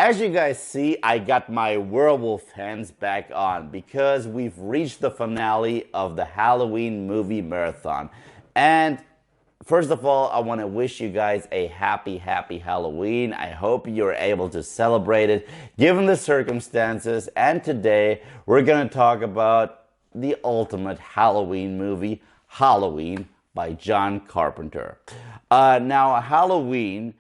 As you guys see, I got my werewolf hands back on because we've reached the finale of the Halloween movie marathon. And first of all, I want to wish you guys a happy Halloween. I hope you're able to celebrate it given the circumstances. And today we're going to talk about the ultimate Halloween movie, Halloween by John Carpenter. Now, Halloween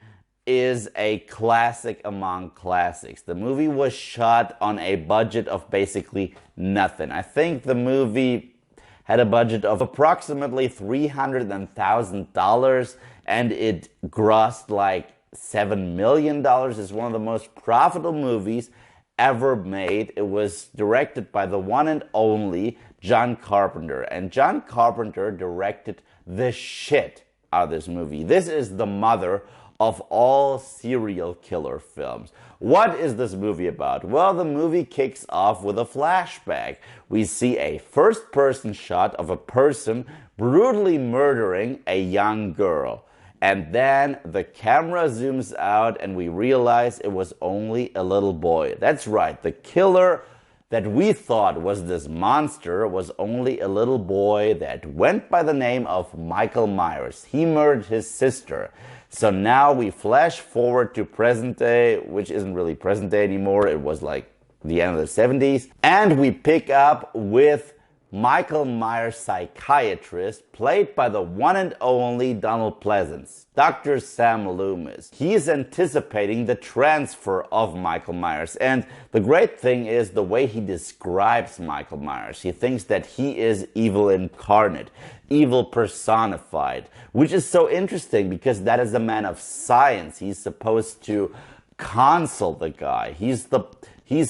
is a classic among classics. The movie was shot on a budget of basically nothing. I think the movie had a budget of approximately $300,000 and it grossed like $7 million. It's one of the most profitable movies ever made. It was directed by the one and only John Carpenter. And John Carpenter directed the shit out of this movie. This is the mother of all serial killer films. What is this movie about? Well, the movie kicks off with a flashback. We see a first-person shot of a person brutally murdering a young girl. And then the camera zooms out and we realize it was only a little boy. That's right, the killer that we thought was this monster was only a little boy that went by the name of Michael Myers. He murdered his sister. So now we flash forward to present day, which isn't really present day anymore. It was like the end of the 70s. And we pick up with Michael Myers' psychiatrist, played by the one and only Donald Pleasance, Dr. Sam Loomis. He is anticipating the transfer of Michael Myers. And the great thing is the way he describes Michael Myers. He thinks that he is evil incarnate, evil personified, which is so interesting because that is a man of science. He's supposed to console the guy. He's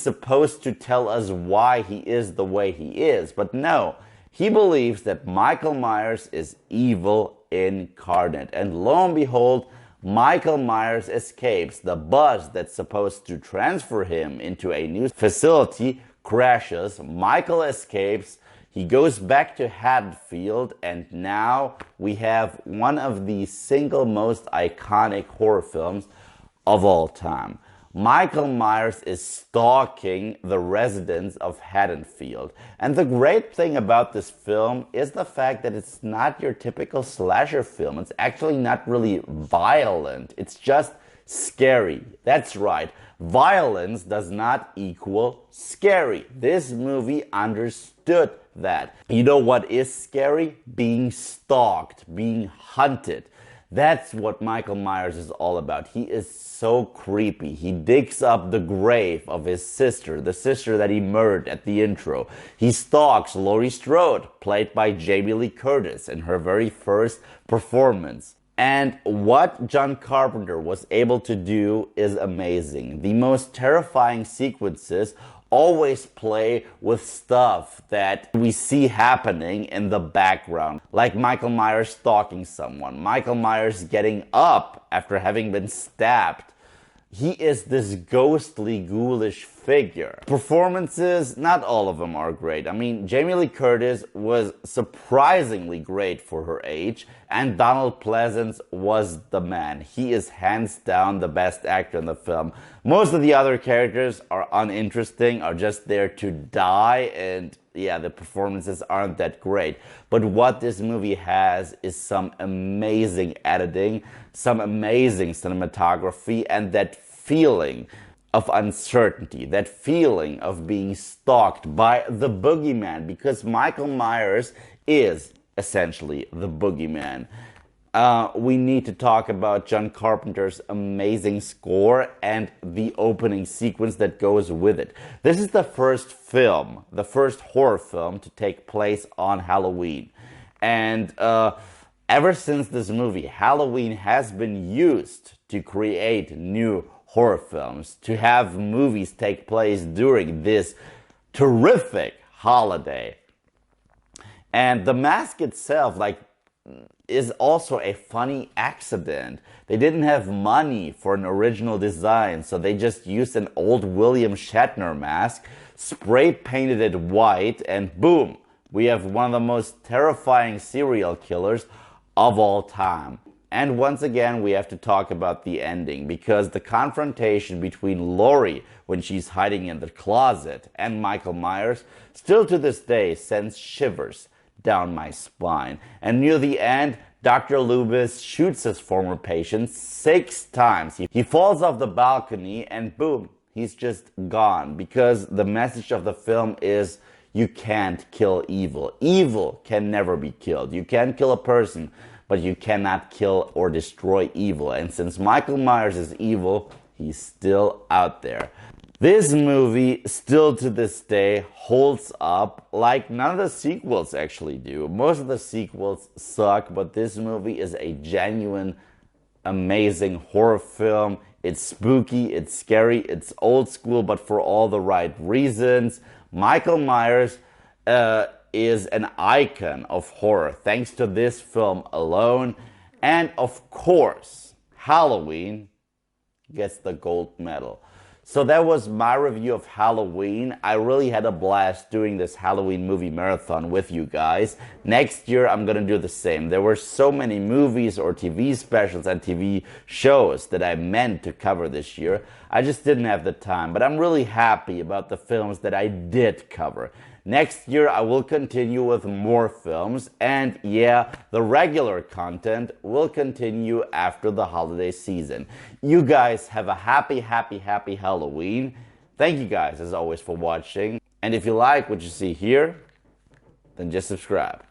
supposed to tell us why he is the way he is. But no, he believes that Michael Myers is evil incarnate. And lo and behold, Michael Myers escapes. The bus that's supposed to transfer him into a new facility crashes. Michael escapes. He goes back to Haddonfield, and now we have one of the single most iconic horror films of all time. Michael Myers is stalking the residents of Haddonfield. And the great thing about this film is the fact that it's not your typical slasher film. It's actually not really violent. It's just scary. That's right. Violence does not equal scary. This movie understood that. You know what is scary? Being stalked, being hunted. That's what Michael Myers is all about. He is so creepy. He digs up the grave of his sister, the sister that he murdered at the intro. He stalks Laurie Strode, played by Jamie Lee Curtis in her very first performance. And what John Carpenter was able to do is amazing. The most terrifying sequences always play with stuff that we see happening in the background. Like Michael Myers stalking someone, Michael Myers getting up after having been stabbed. He is this ghostly, ghoulish figure. Performances, not all of them are great. I mean, Jamie Lee Curtis was surprisingly great for her age, and Donald Pleasance was the man. He is hands down the best actor in the film. Most of the other characters are uninteresting, are just there to die, and yeah, the performances aren't that great. But what this movie has is some amazing editing, some amazing cinematography, and that feeling of uncertainty, that feeling of being stalked by the boogeyman, because Michael Myers is essentially the boogeyman. We need to talk about John Carpenter's amazing score and the opening sequence that goes with it. This is the first film, the first horror film to take place on Halloween. And ever since this movie, Halloween has been used to create new horror films, to have movies take place during this terrific holiday. And the mask itself, is also a funny accident. They didn't have money for an original design, so they just used an old William Shatner mask, spray painted it white, and boom, we have one of the most terrifying serial killers of all time. And once again, we have to talk about the ending, because the confrontation between Laurie when she's hiding in the closet and Michael Myers still to this day sends shivers down my spine. And near the end, Dr. Loomis shoots his former patient 6 times. He falls off the balcony and boom, he's just gone, because the message of the film is you can't kill evil. Evil can never be killed. You can kill a person, but you cannot kill or destroy evil. And since Michael Myers is evil, he's still out there. This movie, still to this day, holds up like none of the sequels actually do. Most of the sequels suck, but this movie is a genuine, amazing horror film. It's spooky, it's scary, it's old school, but for all the right reasons. Michael Myers is an icon of horror thanks to this film alone. And of course, Halloween gets the gold medal. So that was my review of Halloween. I really had a blast doing this Halloween movie marathon with you guys. Next year, I'm gonna do the same. There were so many movies or TV specials and TV shows that I meant to cover this year. I just didn't have the time, but I'm really happy about the films that I did cover. Next year, I will continue with more films, and yeah, the regular content will continue after the holiday season. You guys have a happy Halloween. Thank you guys, as always, for watching. And if you like what you see here, then just subscribe.